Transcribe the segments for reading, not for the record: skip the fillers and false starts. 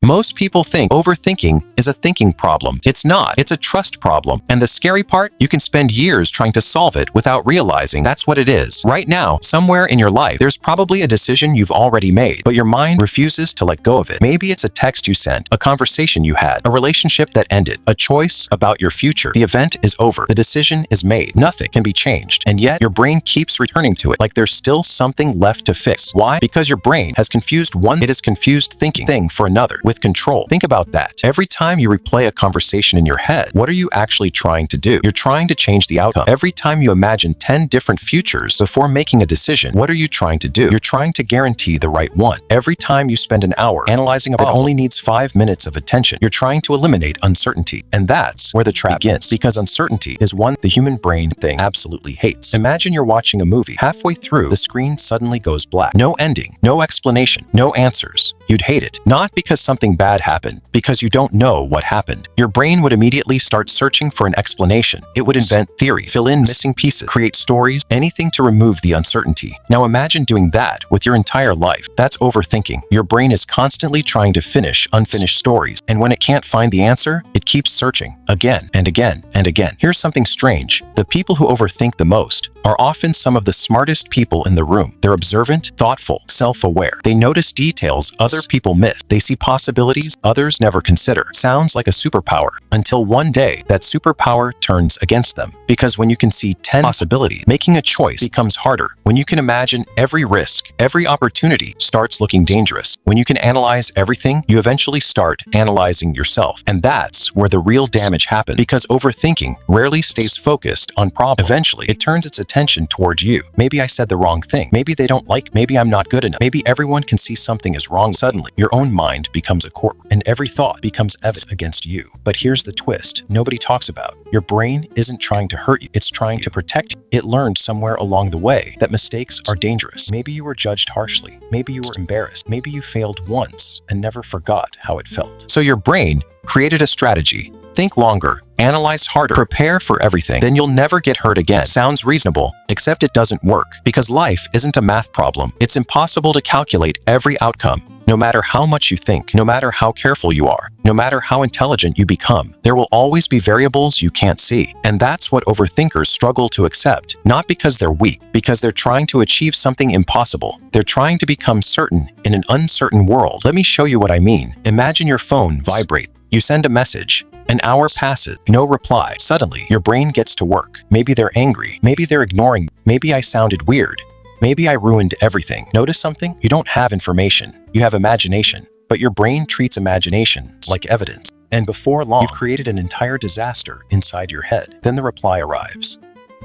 Most people think overthinking is a thinking problem. It's not. It's a trust problem. And the scary part, you can spend years trying to solve it without realizing that's what it is. Right now, somewhere in your life, there's probably a decision you've already made, but your mind refuses to let go of it. Maybe it's a text you sent, a conversation you had, a relationship that ended, a choice about your future. The event is over. The decision is made. Nothing can be changed. And yet, your brain keeps returning to it like there's still something left to fix. Why? Because your brain has confused one, it has confused thinking thing for another with control. Think about that. Every time you replay a conversation in your head, what are you actually trying to do? You're trying to change the outcome. Every time you imagine 10 different futures before making a decision, what are you trying to do? You're trying to guarantee the right one. Every time you spend an hour analyzing a problem that only needs 5 minutes of attention, you're trying to eliminate uncertainty. And that's where the trap begins, because uncertainty is one the human brain thing absolutely hates. Imagine you're watching a movie. Halfway through, the screen suddenly goes black. No ending, no explanation, no answers. You'd hate it. Not because something bad happened, because you don't know what happened. Your brain would immediately start searching for an explanation. It would invent theory, fill in missing pieces, create stories, anything to remove the uncertainty. Now imagine doing that with your entire life. That's overthinking. Your brain is constantly trying to finish unfinished stories, and when it can't find the answer, it keeps searching again and again and again. Here's something strange. The people who overthink the most are often some of the smartest people in the room. They're observant, thoughtful, self-aware. They notice details other people miss. They see possibilities others never consider. Sounds like a superpower, until one day that superpower turns against them. Because when you can see 10 possibilities, making a choice becomes harder. When you can imagine every risk, every opportunity starts looking dangerous. When you can analyze everything, you eventually start analyzing yourself. And that's where the real damage happens, because overthinking rarely stays focused on problems. Eventually, it turns its attention towards you. Maybe I said the wrong thing. Maybe they don't like me. Maybe I'm not good enough. Maybe everyone can see something is wrong. Suddenly, your own mind becomes a court, and every thought becomes evidence against you. But here's the twist nobody talks about. Your brain isn't trying to hurt you. It's trying to protect you. It learned somewhere along the way that mistakes are dangerous. Maybe you were judged harshly. Maybe you were embarrassed. Maybe you failed once and never forgot how it felt. So your brain created a strategy. Think longer, analyze harder, prepare for everything. Then you'll never get hurt again. Sounds reasonable, except it doesn't work. Because life isn't a math problem. It's impossible to calculate every outcome. No matter how much you think, no matter how careful you are, no matter how intelligent you become, there will always be variables you can't see. And that's what overthinkers struggle to accept. Not because they're weak, because they're trying to achieve something impossible. They're trying to become certain in an uncertain world. Let me show you what I mean. Imagine your phone vibrates. You send a message. An hour passes, no reply. Suddenly, your brain gets to work. Maybe they're angry. Maybe they're ignoring me. Maybe I sounded weird. Maybe I ruined everything. Notice something? You don't have information. You have imagination. But your brain treats imagination like evidence. And before long, you've created an entire disaster inside your head. Then the reply arrives.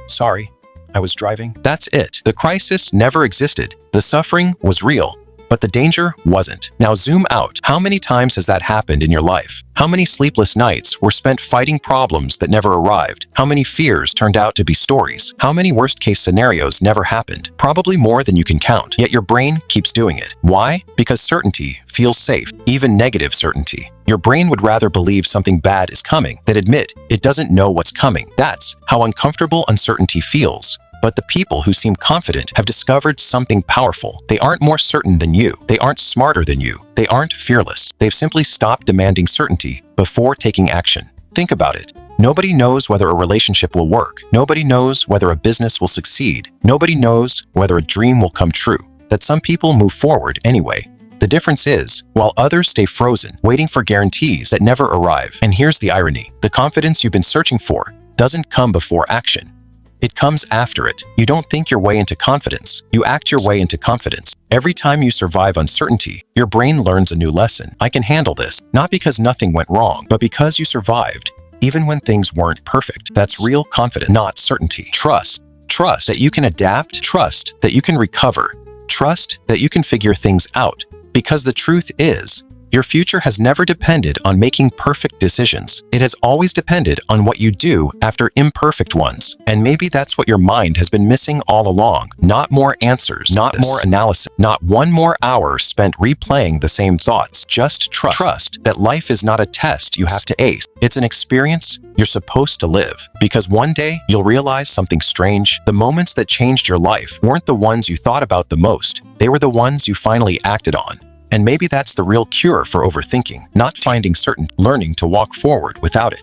Sorry, I was driving. That's it. The crisis never existed. The suffering was real. But the danger wasn't. Now zoom out. How many times has that happened in your life? How many sleepless nights were spent fighting problems that never arrived? How many fears turned out to be stories? How many worst-case scenarios never happened? Probably more than you can count. Yet your brain keeps doing it. Why? Because certainty feels safe, even negative certainty. Your brain would rather believe something bad is coming than admit it doesn't know what's coming. That's how uncomfortable uncertainty feels. But the people who seem confident have discovered something powerful. They aren't more certain than you. They aren't smarter than you. They aren't fearless. They've simply stopped demanding certainty before taking action. Think about it. Nobody knows whether a relationship will work. Nobody knows whether a business will succeed. Nobody knows whether a dream will come true. That some people move forward anyway. The difference is, while others stay frozen, waiting for guarantees that never arrive. And here's the irony. The confidence you've been searching for doesn't come before action. It comes after it. You don't think your way into confidence. You act your way into confidence. Every time you survive uncertainty, your brain learns a new lesson. I can handle this. Not because nothing went wrong, but because you survived, even when things weren't perfect. That's real confidence, not certainty. Trust. Trust that you can adapt. Trust that you can recover. Trust that you can figure things out. Because the truth is, your future has never depended on making perfect decisions. It has always depended on what you do after imperfect ones. And maybe that's what your mind has been missing all along. Not more answers, not more analysis, not one more hour spent replaying the same thoughts. Just trust. Trust that life is not a test you have to ace. It's an experience you're supposed to live. Because one day, you'll realize something strange. The moments that changed your life weren't the ones you thought about the most. They were the ones you finally acted on. And maybe that's the real cure for overthinking, not finding certain, learning to walk forward without it.